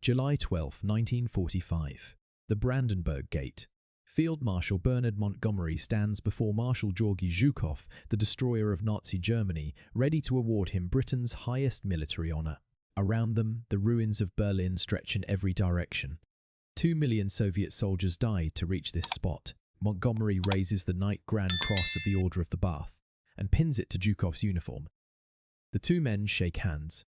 July 12, 1945. The Brandenburg Gate. Field Marshal Bernard Montgomery stands before Marshal Georgy Zhukov, the destroyer of Nazi Germany, ready to award him Britain's highest military honour. Around them, the ruins of Berlin stretch in every direction. 2 million Soviet soldiers died to reach this spot. Montgomery raises the Knight Grand Cross of the Order of the Bath and pins it to Zhukov's uniform. The two men shake hands.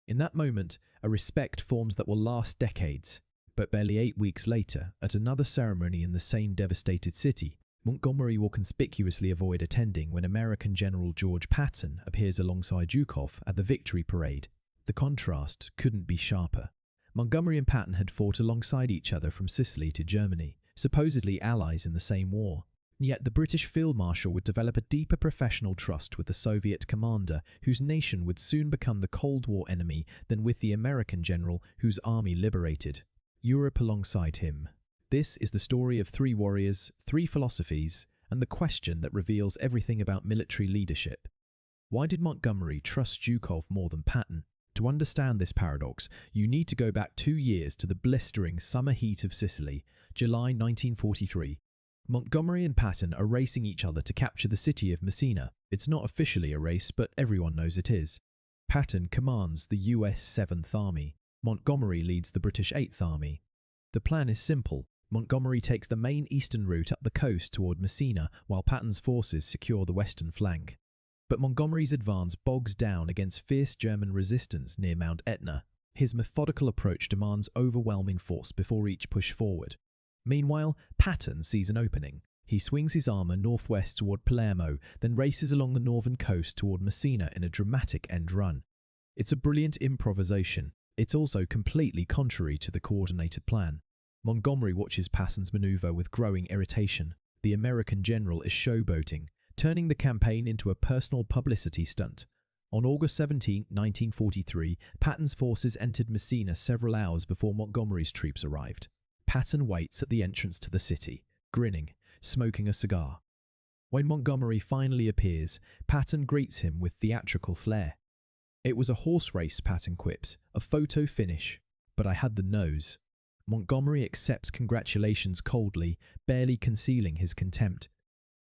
In that moment, a respect forms that will last decades. But barely 8 weeks later, at another ceremony in the same devastated city, Montgomery will conspicuously avoid attending when American General George Patton appears alongside Zhukov at the Victory Parade. The contrast couldn't be sharper. Montgomery and Patton had fought alongside each other from Sicily to Germany, supposedly allies in the same war. Yet the British Field Marshal would develop a deeper professional trust with the Soviet commander whose nation would soon become the Cold War enemy than with the American general whose army liberated Europe alongside him. This is the story of three warriors, three philosophies, and the question that reveals everything about military leadership. Why did Montgomery trust Zhukov more than Patton? To understand this paradox, you need to go back 2 years to the blistering summer heat of Sicily, July 1943. Montgomery and Patton are racing each other to capture the city of Messina. It's not officially a race, but everyone knows it is. Patton commands the US 7th Army. Montgomery leads the British 8th Army. The plan is simple. Montgomery takes the main eastern route up the coast toward Messina, while Patton's forces secure the western flank. But Montgomery's advance bogs down against fierce German resistance near Mount Etna. His methodical approach demands overwhelming force before each push forward. Meanwhile, Patton sees an opening. He swings his armour northwest toward Palermo, then races along the northern coast toward Messina in a dramatic end run. It's a brilliant improvisation. It's also completely contrary to the coordinated plan. Montgomery watches Patton's manoeuvre with growing irritation. The American general is showboating, turning the campaign into a personal publicity stunt. On August 17, 1943, Patton's forces entered Messina several hours before Montgomery's troops arrived. Patton waits at the entrance to the city, grinning, smoking a cigar. When Montgomery finally appears, Patton greets him with theatrical flair. "It was a horse race," Patton quips, "a photo finish, but I had the nose." Montgomery accepts congratulations coldly, barely concealing his contempt.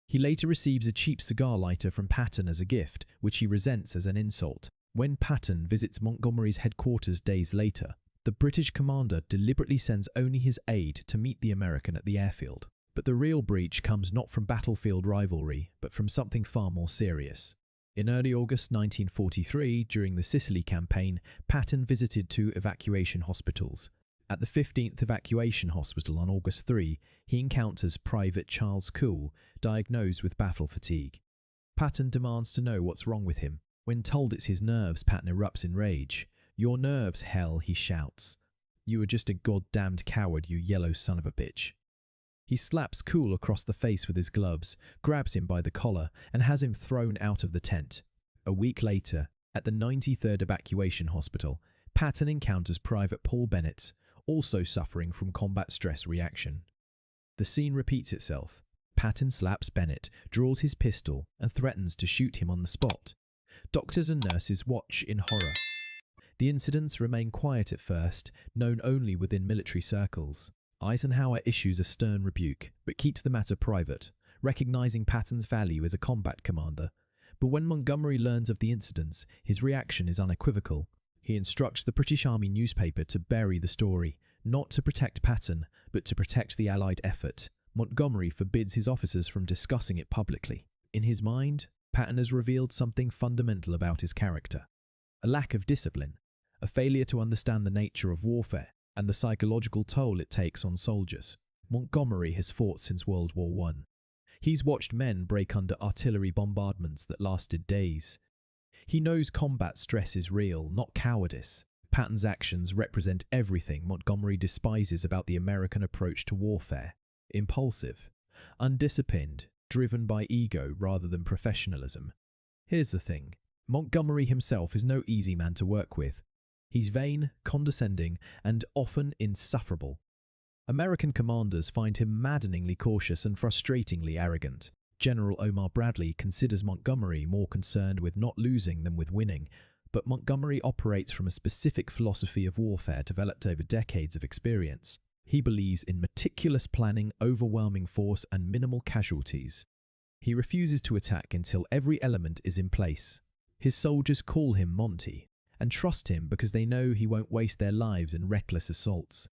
He later receives a cheap cigar lighter from Patton as a gift, which he resents as an insult. When Patton visits Montgomery's headquarters days later, the British commander deliberately sends only his aide to meet the American at the airfield. But the real breach comes not from battlefield rivalry, but from something far more serious. In early August 1943, during the Sicily campaign, Patton visited 2 evacuation hospitals. At the 15th Evacuation Hospital on August 3, he encounters Private Charles Cool, diagnosed with battle fatigue. Patton demands to know what's wrong with him. When told it's his nerves, Patton erupts in rage. "Your nerves, hell," he shouts. "You are just a goddamned coward, you yellow son of a bitch." He slaps Cool across the face with his gloves, grabs him by the collar, and has him thrown out of the tent. A week later, at the 93rd Evacuation Hospital, Patton encounters Private Paul Bennett, also suffering from combat stress reaction. The scene repeats itself. Patton slaps Bennett, draws his pistol, and threatens to shoot him on the spot. Doctors and nurses watch in horror. The incidents remain quiet at first, known only within military circles. Eisenhower issues a stern rebuke, but keeps the matter private, recognizing Patton's value as a combat commander. But when Montgomery learns of the incidents, his reaction is unequivocal. He instructs the British Army newspaper to bury the story, not to protect Patton, but to protect the Allied effort. Montgomery forbids his officers from discussing it publicly. In his mind, Patton has revealed something fundamental about his character: a lack of discipline, a failure to understand the nature of warfare, and the psychological toll it takes on soldiers. Montgomery has fought since World War I. He's watched men break under artillery bombardments that lasted days. He knows combat stress is real, not cowardice. Patton's actions represent everything Montgomery despises about the American approach to warfare: impulsive, undisciplined, driven by ego rather than professionalism. Here's the thing: Montgomery himself is no easy man to work with. He's vain, condescending, and often insufferable. American commanders find him maddeningly cautious and frustratingly arrogant. General Omar Bradley considers Montgomery more concerned with not losing than with winning. but Montgomery operates from a specific philosophy of warfare developed over decades of experience. He believes in meticulous planning, overwhelming force, and minimal casualties. He refuses to attack until every element is in place. His soldiers call him Monty, and trust him because they know he won't waste their lives in reckless assaults.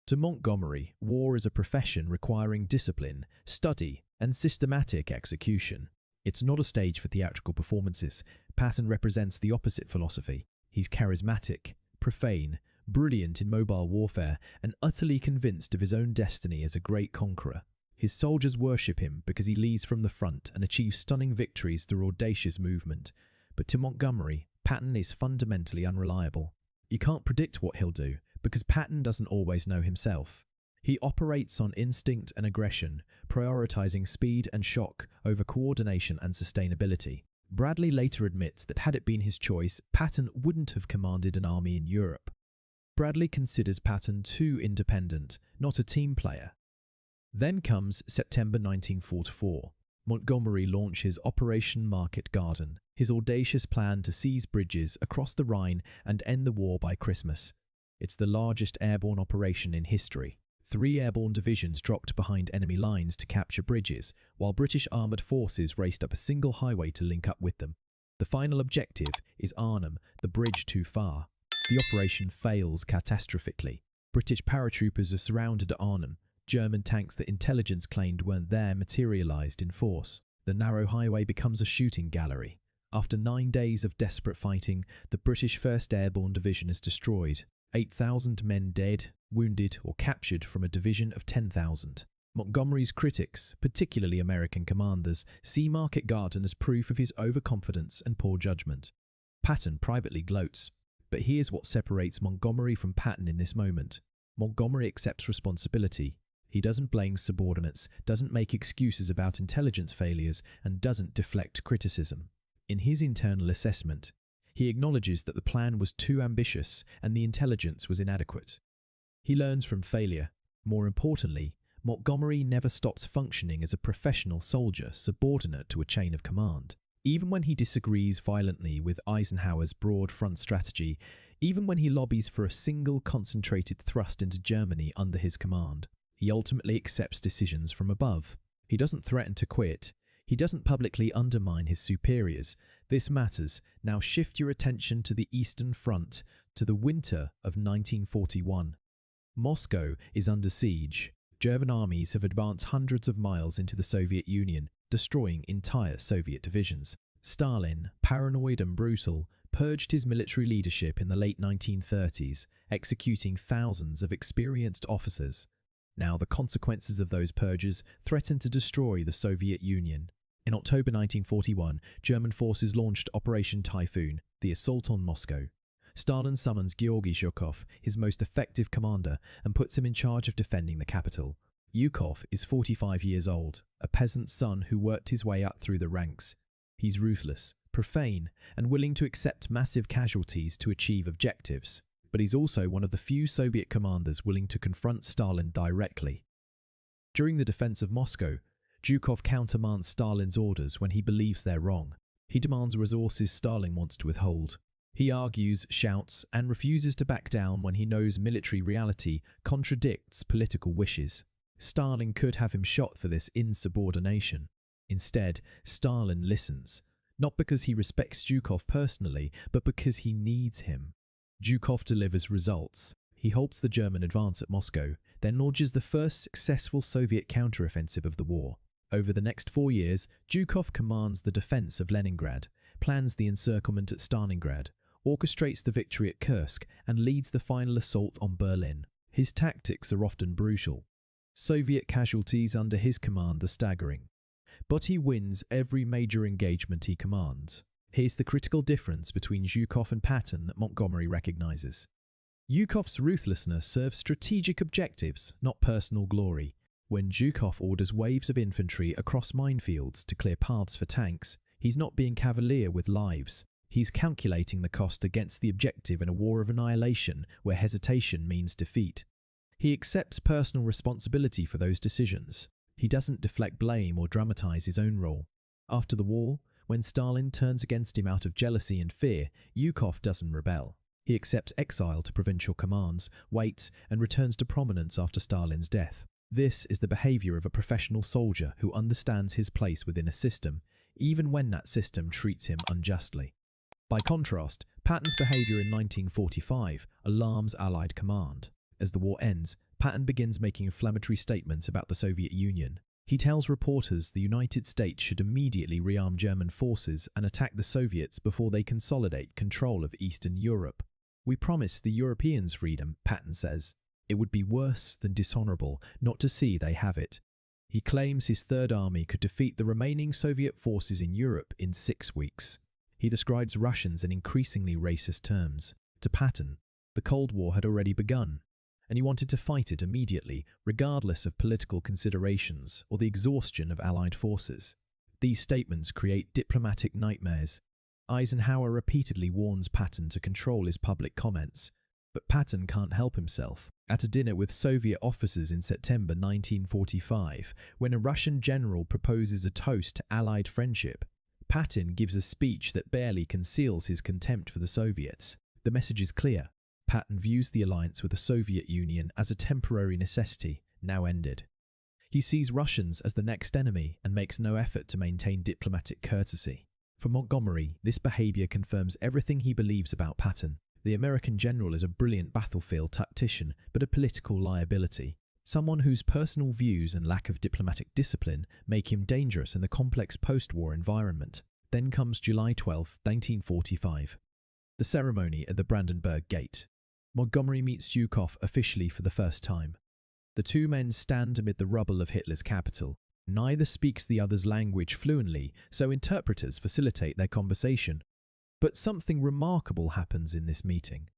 To Montgomery, war is a profession requiring discipline, study, and systematic execution. It's not a stage for theatrical performances. Patton represents the opposite philosophy. He's charismatic, profane, brilliant in mobile warfare, and utterly convinced of his own destiny as a great conqueror. His soldiers worship him because he leads from the front and achieves stunning victories through audacious movement. But to Montgomery, Patton is fundamentally unreliable. You can't predict what he'll do, because Patton doesn't always know himself. He operates on instinct and aggression, prioritizing speed and shock over coordination and sustainability. Bradley later admits that had it been his choice, Patton wouldn't have commanded an army in Europe. Bradley considers Patton too independent, not a team player. Then comes September 1944. Montgomery launches Operation Market Garden, his audacious plan to seize bridges across the Rhine and end the war by Christmas. It's the largest airborne operation in history. 3 airborne divisions dropped behind enemy lines to capture bridges, while British armoured forces raced up a single highway to link up with them. The final objective is Arnhem, the bridge too far. The operation fails catastrophically. British paratroopers are surrounded at Arnhem. German tanks that intelligence claimed weren't there materialised in force. The narrow highway becomes a shooting gallery. After 9 days of desperate fighting, the British 1st Airborne Division is destroyed. 8,000 men dead, wounded, or captured from a division of 10,000. Montgomery's critics, particularly American commanders, see Market Garden as proof of his overconfidence and poor judgment. Patton privately gloats. But here's what separates Montgomery from Patton in this moment. Montgomery accepts responsibility. He doesn't blame subordinates, doesn't make excuses about intelligence failures, and doesn't deflect criticism. In his internal assessment, he acknowledges that the plan was too ambitious and the intelligence was inadequate. He learns from failure. More importantly, Montgomery never stops functioning as a professional soldier subordinate to a chain of command. Even when he disagrees violently with Eisenhower's broad front strategy, even when he lobbies for a single concentrated thrust into Germany under his command, he ultimately accepts decisions from above. He doesn't threaten to quit. He doesn't publicly undermine his superiors. This matters. Now shift your attention to the Eastern Front, to the winter of 1941. Moscow is under siege. German armies have advanced hundreds of miles into the Soviet Union, destroying entire Soviet divisions. Stalin, paranoid and brutal, purged his military leadership in the late 1930s, executing thousands of experienced officers. Now the consequences of those purges threaten to destroy the Soviet Union. In October 1941, German forces launched Operation Typhoon, the assault on Moscow. Stalin summons Georgy Zhukov, his most effective commander, and puts him in charge of defending the capital. Zhukov is 45 years old, a peasant's son who worked his way up through the ranks. He's ruthless, profane, and willing to accept massive casualties to achieve objectives. But he's also one of the few Soviet commanders willing to confront Stalin directly. During the defense of Moscow, Zhukov countermands Stalin's orders when he believes they're wrong. He demands resources Stalin wants to withhold. He argues, shouts, and refuses to back down when he knows military reality contradicts political wishes. Stalin could have him shot for this insubordination. Instead, Stalin listens, not because he respects Zhukov personally, but because he needs him. Zhukov delivers results. He halts the German advance at Moscow, then launches the first successful Soviet counteroffensive of the war. Over the next 4 years, Zhukov commands the defense of Leningrad, plans the encirclement at Stalingrad, orchestrates the victory at Kursk, and leads the final assault on Berlin. His tactics are often brutal. Soviet casualties under his command are staggering. But he wins every major engagement he commands. Here's the critical difference between Zhukov and Patton that Montgomery recognizes. Zhukov's ruthlessness serves strategic objectives, not personal glory. When Zhukov orders waves of infantry across minefields to clear paths for tanks, he's not being cavalier with lives. He's calculating the cost against the objective in a war of annihilation where hesitation means defeat. He accepts personal responsibility for those decisions. He doesn't deflect blame or dramatize his own role. After the war, When Stalin turns against him out of jealousy and fear, Zhukov doesn't rebel. He accepts exile to provincial commands, waits, and returns to prominence after Stalin's death. This is the behavior of a professional soldier who understands his place within a system, even when that system treats him unjustly. By contrast, Patton's behavior in 1945 alarms Allied command. As the war ends, Patton begins making inflammatory statements about the Soviet Union. He tells reporters the United States should immediately rearm German forces and attack the Soviets before they consolidate control of Eastern Europe. "We promise the Europeans freedom," Patton says. "It would be worse than dishonorable not to see they have it." He claims his Third Army could defeat the remaining Soviet forces in Europe in 6 weeks. He describes Russians in increasingly racist terms. To Patton, the Cold War had already begun, and he wanted to fight it immediately, regardless of political considerations or the exhaustion of Allied forces. These statements create diplomatic nightmares. Eisenhower repeatedly warns Patton to control his public comments, but Patton can't help himself. At a dinner with Soviet officers in September 1945, when a Russian general proposes a toast to Allied friendship, Patton gives a speech that barely conceals his contempt for the Soviets. The message is clear. Patton views the alliance with the Soviet Union as a temporary necessity, now ended. He sees Russians as the next enemy and makes no effort to maintain diplomatic courtesy. For Montgomery, this behavior confirms everything he believes about Patton. The American general is a brilliant battlefield tactician, but a political liability. Someone whose personal views and lack of diplomatic discipline make him dangerous in the complex post-war environment. Then comes July 12, 1945. The ceremony at the Brandenburg Gate. Montgomery meets Zhukov officially for the first time. The two men stand amid the rubble of Hitler's capital. Neither speaks the other's language fluently, so interpreters facilitate their conversation. But something remarkable happens in this meeting.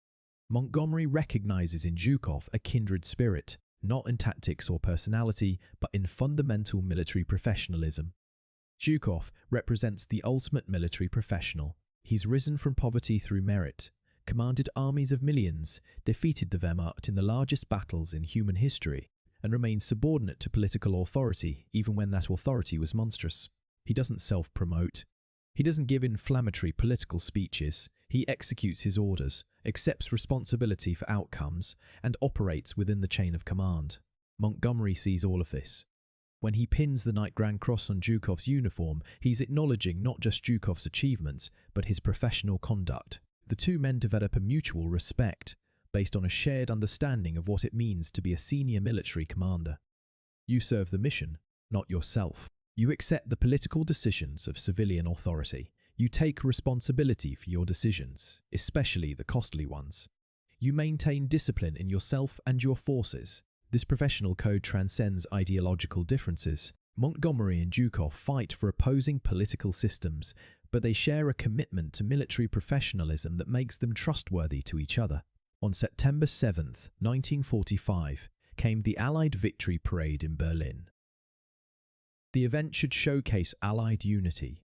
Montgomery recognizes in Zhukov a kindred spirit, not in tactics or personality, but in fundamental military professionalism. Zhukov represents the ultimate military professional. He's risen from poverty through merit, commanded armies of millions, defeated the Wehrmacht in the largest battles in human history, and remained subordinate to political authority even when that authority was monstrous. He doesn't self-promote. He doesn't give inflammatory political speeches. He executes his orders, accepts responsibility for outcomes, and operates within the chain of command. Montgomery sees all of this. When he pins the Knight Grand Cross on Zhukov's uniform, he's acknowledging not just Zhukov's achievements, but his professional conduct. The two men develop a mutual respect, based on a shared understanding of what it means to be a senior military commander. You serve the mission, not yourself. You accept the political decisions of civilian authority. You take responsibility for your decisions, especially the costly ones. You maintain discipline in yourself and your forces. This professional code transcends ideological differences. Montgomery and Zhukov fight for opposing political systems, but they share a commitment to military professionalism that makes them trustworthy to each other. On September 7, 1945, came the Allied Victory Parade in Berlin. The event should showcase Allied unity.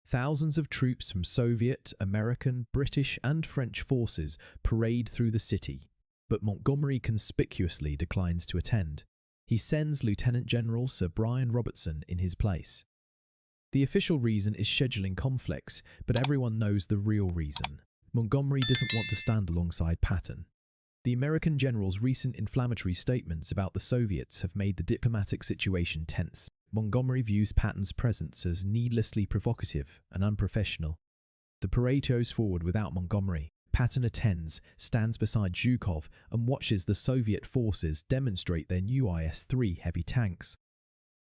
Thousands of troops from Soviet, American, British and French forces parade through the city, but Montgomery conspicuously declines to attend. He sends Lieutenant General Sir Brian Robertson in his place. The official reason is scheduling conflicts, but everyone knows the real reason. Montgomery doesn't want to stand alongside Patton. The American general's recent inflammatory statements about the Soviets have made the diplomatic situation tense. Montgomery views Patton's presence as needlessly provocative and unprofessional. The parade goes forward without Montgomery. Patton attends, stands beside Zhukov, and watches the Soviet forces demonstrate their new IS-3 heavy tanks.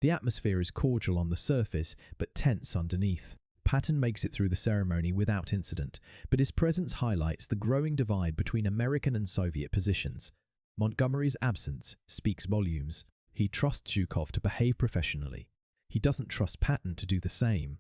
The atmosphere is cordial on the surface, but tense underneath. Patton makes it through the ceremony without incident, but his presence highlights the growing divide between American and Soviet positions. Montgomery's absence speaks volumes. He trusts Zhukov to behave professionally. He doesn't trust Patton to do the same.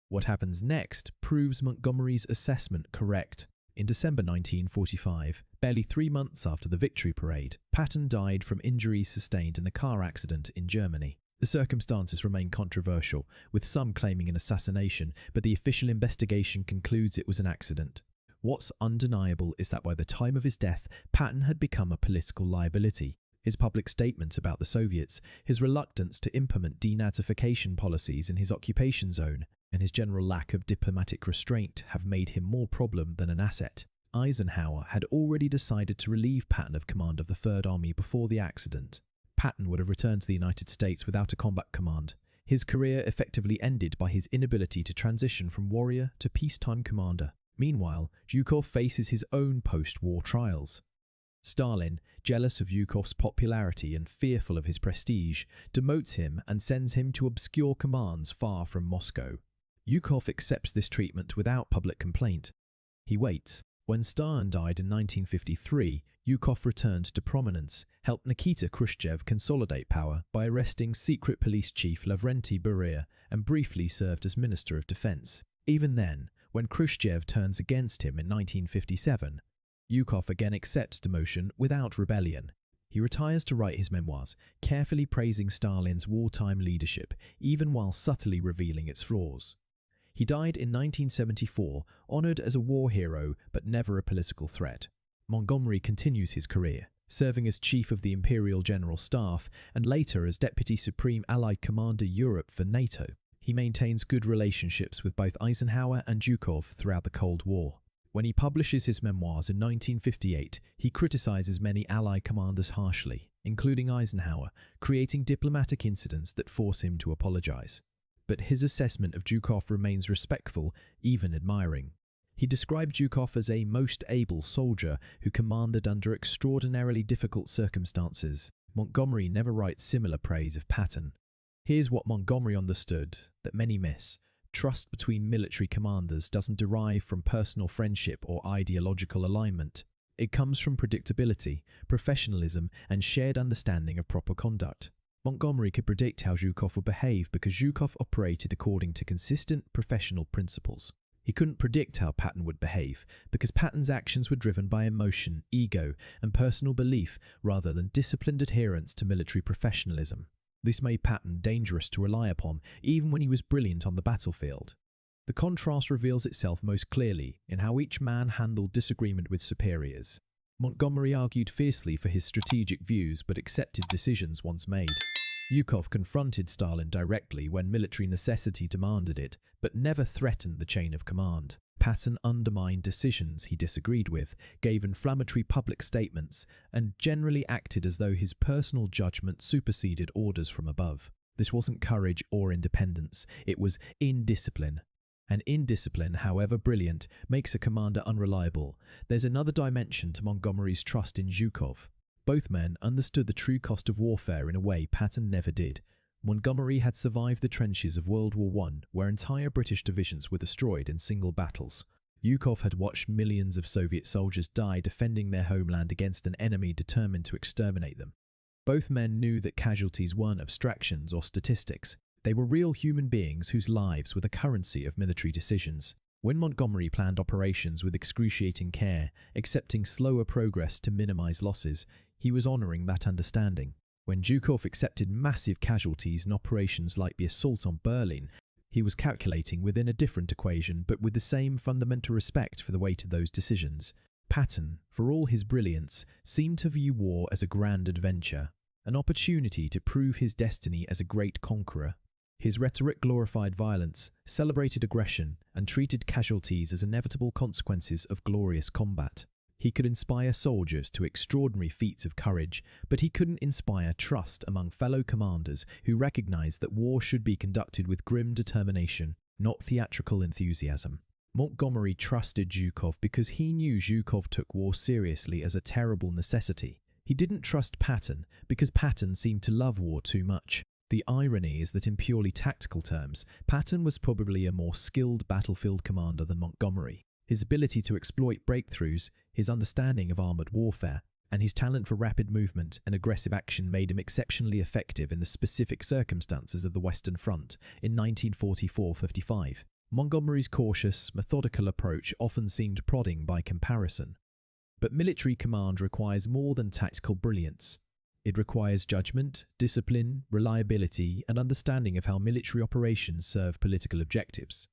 What happens next proves Montgomery's assessment correct. In December 1945, barely 3 months after the Victory Parade, Patton died from injuries sustained in a car accident in Germany. The circumstances remain controversial, with some claiming an assassination, but the official investigation concludes it was an accident. What's undeniable is that by the time of his death, Patton had become a political liability. His public statements about the Soviets, his reluctance to implement denazification policies in his occupation zone, and his general lack of diplomatic restraint have made him more problem than an asset. Eisenhower had already decided to relieve Patton of command of the Third Army before the accident. Patton would have returned to the United States without a combat command. His career effectively ended by his inability to transition from warrior to peacetime commander. Meanwhile, Zhukov faces his own post-war trials. Stalin, jealous of Zhukov's popularity and fearful of his prestige, demotes him and sends him to obscure commands far from Moscow. Zhukov accepts this treatment without public complaint. He waits. When Stalin died in 1953, Zhukov returned to prominence, helped Nikita Khrushchev consolidate power by arresting secret police chief Lavrentiy Beria, and briefly served as Minister of Defense. Even then, when Khrushchev turns against him in 1957, Zhukov again accepts demotion without rebellion. He retires to write his memoirs, carefully praising Stalin's wartime leadership, even while subtly revealing its flaws. He died in 1974, honoured as a war hero but never a political threat. Montgomery continues his career, serving as Chief of the Imperial General Staff and later as Deputy Supreme Allied Commander Europe for NATO. He maintains good relationships with both Eisenhower and Zhukov throughout the Cold War. When he publishes his memoirs in 1958, he criticizes many Allied commanders harshly, including Eisenhower, creating diplomatic incidents that force him to apologize. But his assessment of Zhukov remains respectful, even admiring. He described Zhukov as a most able soldier who commanded under extraordinarily difficult circumstances. Montgomery never writes similar praise of Patton. Here's what Montgomery understood that many miss. Trust between military commanders doesn't derive from personal friendship or ideological alignment. It comes from predictability, professionalism, and shared understanding of proper conduct. Montgomery could predict how Zhukov would behave because Zhukov operated according to consistent professional principles. He couldn't predict how Patton would behave because Patton's actions were driven by emotion, ego, and personal belief rather than disciplined adherence to military professionalism. This made Patton dangerous to rely upon, even when he was brilliant on the battlefield. The contrast reveals itself most clearly in how each man handled disagreement with superiors. Montgomery argued fiercely for his strategic views but accepted decisions once made. Zhukov confronted Stalin directly when military necessity demanded it, but never threatened the chain of command. Patton undermined decisions he disagreed with, gave inflammatory public statements, and generally acted as though his personal judgment superseded orders from above. This wasn't courage or independence, it was indiscipline. And indiscipline, however brilliant, makes a commander unreliable. There's another dimension to Montgomery's trust in Zhukov. Both men understood the true cost of warfare in a way Patton never did. Montgomery had survived the trenches of World War I, where entire British divisions were destroyed in single battles. Zhukov had watched millions of Soviet soldiers die defending their homeland against an enemy determined to exterminate them. Both men knew that casualties weren't abstractions or statistics. They were real human beings whose lives were the currency of military decisions. When Montgomery planned operations with excruciating care, accepting slower progress to minimize losses, he was honoring that understanding. When Zhukov accepted massive casualties in operations like the assault on Berlin, he was calculating within a different equation but with the same fundamental respect for the weight of those decisions. Patton, for all his brilliance, seemed to view war as a grand adventure, an opportunity to prove his destiny as a great conqueror. His rhetoric glorified violence, celebrated aggression, and treated casualties as inevitable consequences of glorious combat. He could inspire soldiers to extraordinary feats of courage, but he couldn't inspire trust among fellow commanders who recognized that war should be conducted with grim determination, not theatrical enthusiasm. Montgomery trusted Zhukov because he knew Zhukov took war seriously as a terrible necessity. He didn't trust Patton because Patton seemed to love war too much. The irony is that in purely tactical terms, Patton was probably a more skilled battlefield commander than Montgomery. His ability to exploit breakthroughs, his understanding of armoured warfare, and his talent for rapid movement and aggressive action made him exceptionally effective in the specific circumstances of the Western Front in 1944-55. Montgomery's cautious, methodical approach often seemed prodding by comparison. But military command requires more than tactical brilliance. It requires judgment, discipline, reliability, and understanding of how military operations serve political objectives.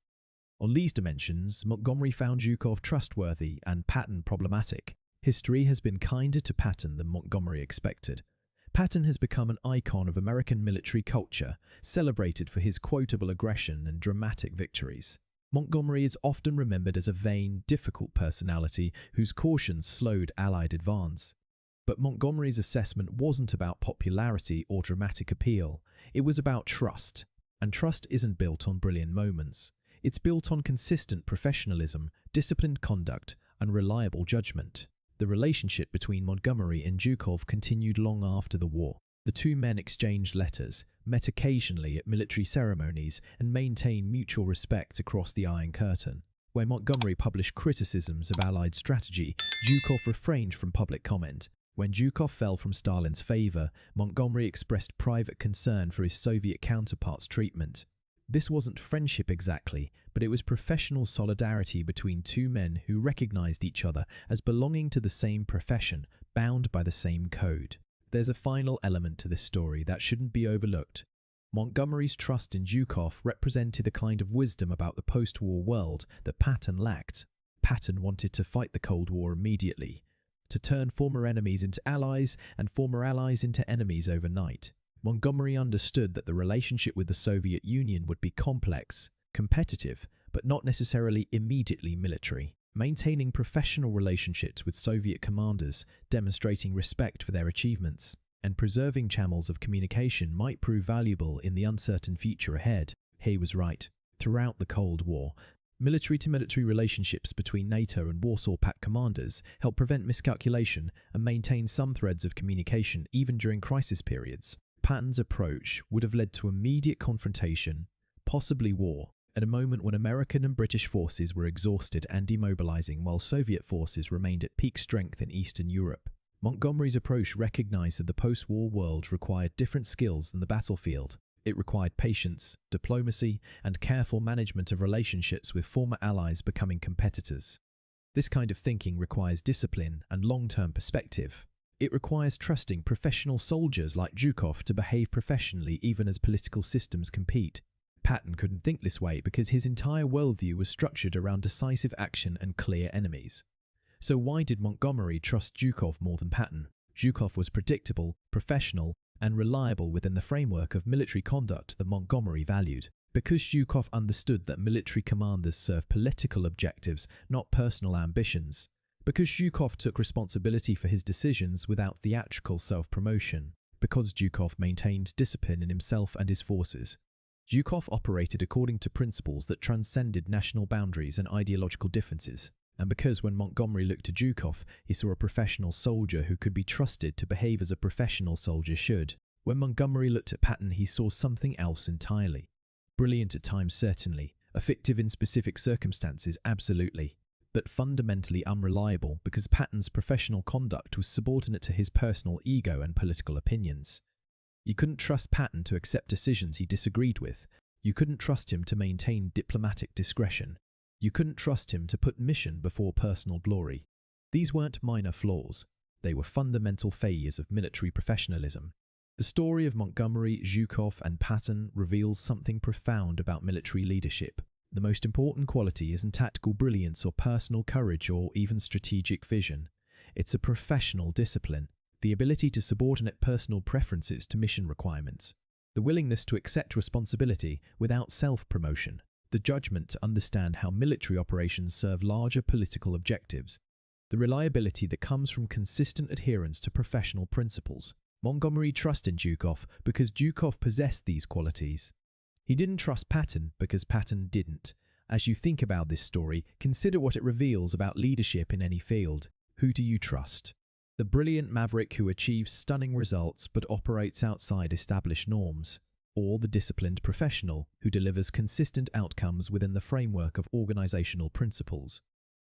On these dimensions, Montgomery found Zhukov trustworthy and Patton problematic. History has been kinder to Patton than Montgomery expected. Patton has become an icon of American military culture, celebrated for his quotable aggression and dramatic victories. Montgomery is often remembered as a vain, difficult personality whose cautions slowed Allied advance. But Montgomery's assessment wasn't about popularity or dramatic appeal. It was about trust. And trust isn't built on brilliant moments. It's built on consistent professionalism, disciplined conduct, and reliable judgment. The relationship between Montgomery and Zhukov continued long after the war. The two men exchanged letters, met occasionally at military ceremonies, and maintained mutual respect across the Iron Curtain. Where Montgomery published criticisms of Allied strategy, Zhukov refrained from public comment. When Zhukov fell from Stalin's favour, Montgomery expressed private concern for his Soviet counterpart's treatment. This wasn't friendship exactly, but it was professional solidarity between two men who recognized each other as belonging to the same profession, bound by the same code. There's a final element to this story that shouldn't be overlooked. Montgomery's trust in Zhukov represented a kind of wisdom about the post-war world that Patton lacked. Patton wanted to fight the Cold War immediately, to turn former enemies into allies and former allies into enemies overnight. Montgomery understood that the relationship with the Soviet Union would be complex, competitive, but not necessarily immediately military. Maintaining professional relationships with Soviet commanders, demonstrating respect for their achievements, and preserving channels of communication might prove valuable in the uncertain future ahead. He was right. Throughout the Cold War, military-to-military relationships between NATO and Warsaw Pact commanders helped prevent miscalculation and maintain some threads of communication even during crisis periods. Patton's approach would have led to immediate confrontation, possibly war, at a moment when American and British forces were exhausted and demobilizing while Soviet forces remained at peak strength in Eastern Europe. Montgomery's approach recognized that the post-war world required different skills than the battlefield. It required patience, diplomacy, and careful management of relationships with former allies becoming competitors. This kind of thinking requires discipline and long-term perspective. It requires trusting professional soldiers like Zhukov to behave professionally even as political systems compete. Patton couldn't think this way because his entire worldview was structured around decisive action and clear enemies. So why did Montgomery trust Zhukov more than Patton? Zhukov was predictable, professional, and reliable within the framework of military conduct that Montgomery valued. Because Zhukov understood that military commanders serve political objectives, not personal ambitions. Because Zhukov took responsibility for his decisions without theatrical self-promotion. Because Zhukov maintained discipline in himself and his forces. Zhukov operated according to principles that transcended national boundaries and ideological differences. And because when Montgomery looked to Zhukov, he saw a professional soldier who could be trusted to behave as a professional soldier should. When Montgomery looked at Patton, he saw something else entirely. Brilliant at times, certainly. Effective in specific circumstances, absolutely. But fundamentally unreliable because Patton's professional conduct was subordinate to his personal ego and political opinions. You couldn't trust Patton to accept decisions he disagreed with. You couldn't trust him to maintain diplomatic discretion. You couldn't trust him to put mission before personal glory. These weren't minor flaws. They were fundamental failures of military professionalism. The story of Montgomery, Zhukov, and Patton reveals something profound about military leadership. The most important quality isn't tactical brilliance or personal courage or even strategic vision. It's a professional discipline, the ability to subordinate personal preferences to mission requirements, the willingness to accept responsibility without self-promotion, the judgment to understand how military operations serve larger political objectives, the reliability that comes from consistent adherence to professional principles. Montgomery trusted Zhukov because Zhukov possessed these qualities. He didn't trust Patton because Patton didn't. As you think about this story, consider what it reveals about leadership in any field. Who do you trust? The brilliant maverick who achieves stunning results but operates outside established norms, or the disciplined professional who delivers consistent outcomes within the framework of organizational principles?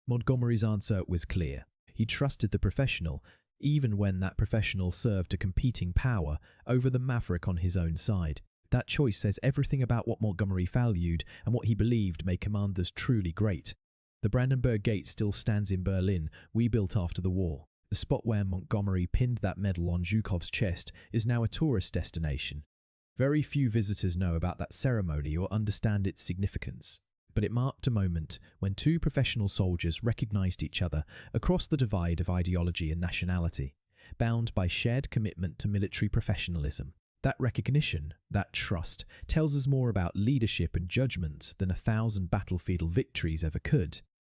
Montgomery's answer was clear. He trusted the professional, even when that professional served a competing power over the maverick on his own side. That choice says everything about what Montgomery valued and what he believed made commanders truly great. The Brandenburg Gate still stands in Berlin, rebuilt after the war. The spot where Montgomery pinned that medal on Zhukov's chest is now a tourist destination. Very few visitors know about that ceremony or understand its significance, but it marked a moment when two professional soldiers recognized each other across the divide of ideology and nationality. bound by shared commitment to military professionalism. That recognition, that trust, tells us more about leadership and judgment than 1,000 battlefield victories ever could.